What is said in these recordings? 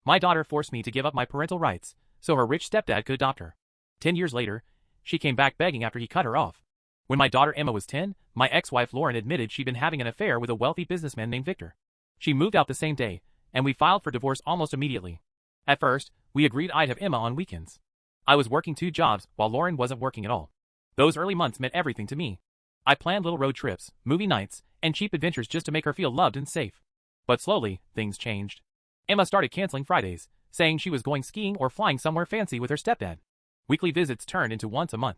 My daughter forced me to give up my parental rights, so her rich stepdad could adopt her. 10 years later, she came back begging after he cut her off. When my daughter Emma was 10, my ex-wife Lauren admitted she'd been having an affair with a wealthy businessman named Victor. She moved out the same day, and we filed for divorce almost immediately. At first, we agreed I'd have Emma on weekends. I was working 2 jobs while Lauren wasn't working at all. Those early months meant everything to me. I planned little road trips, movie nights, and cheap adventures just to make her feel loved and safe. But slowly, things changed. Emma started canceling Fridays, saying she was going skiing or flying somewhere fancy with her stepdad. Weekly visits turned into once a month.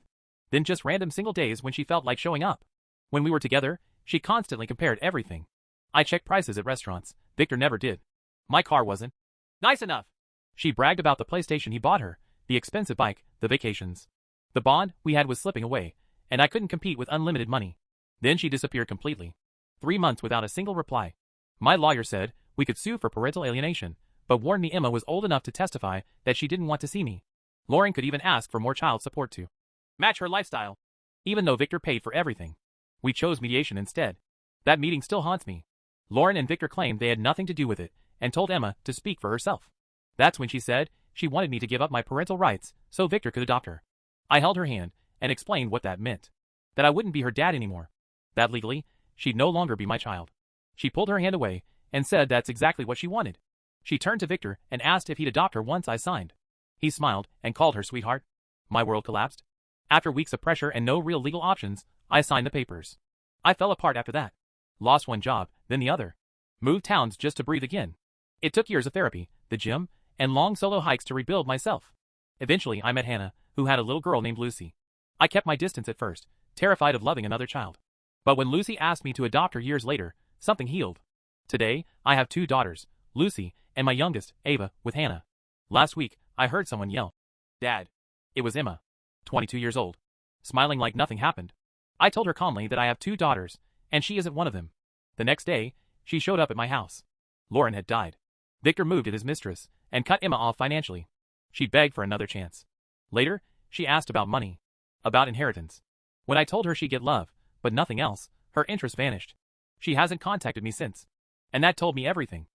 Then just random single days when she felt like showing up. When we were together, she constantly compared everything. I checked prices at restaurants. Victor never did. My car wasn't nice enough. She bragged about the PlayStation he bought her, the expensive bike, the vacations. The bond we had was slipping away, and I couldn't compete with unlimited money. Then she disappeared completely. 3 months without a single reply. My lawyer said we could sue for parental alienation, but warned me Emma was old enough to testify that she didn't want to see me. Lauren could even ask for more child support to match her lifestyle. Even though Victor paid for everything, we chose mediation instead. That meeting still haunts me. Lauren and Victor claimed they had nothing to do with it, and told Emma to speak for herself. That's when she said she wanted me to give up my parental rights so Victor could adopt her. I held her hand and explained what that meant. That I wouldn't be her dad anymore. That legally, she'd no longer be my child. She pulled her hand away and said that's exactly what she wanted. She turned to Victor and asked if he'd adopt her once I signed. He smiled and called her sweetheart. My world collapsed. After weeks of pressure and no real legal options, I signed the papers. I fell apart after that. Lost one job, then the other. Moved towns just to breathe again. It took years of therapy, the gym, and long solo hikes to rebuild myself. Eventually I met Hannah, who had a little girl named Lucy. I kept my distance at first, terrified of loving another child. But when Lucy asked me to adopt her years later, something healed. Today, I have 2 daughters, Lucy, and my youngest, Ava, with Hannah. Last week, I heard someone yell, "Dad." It was Emma, 22 years old, smiling like nothing happened. I told her calmly that I have 2 daughters, and she isn't one of them. The next day, she showed up at my house. Lauren had died. Victor moved at his mistress, and cut Emma off financially. She begged for another chance. Later, she asked about money. About inheritance. When I told her she'd get love, but nothing else, her interest vanished. She hasn't contacted me since. And that told me everything.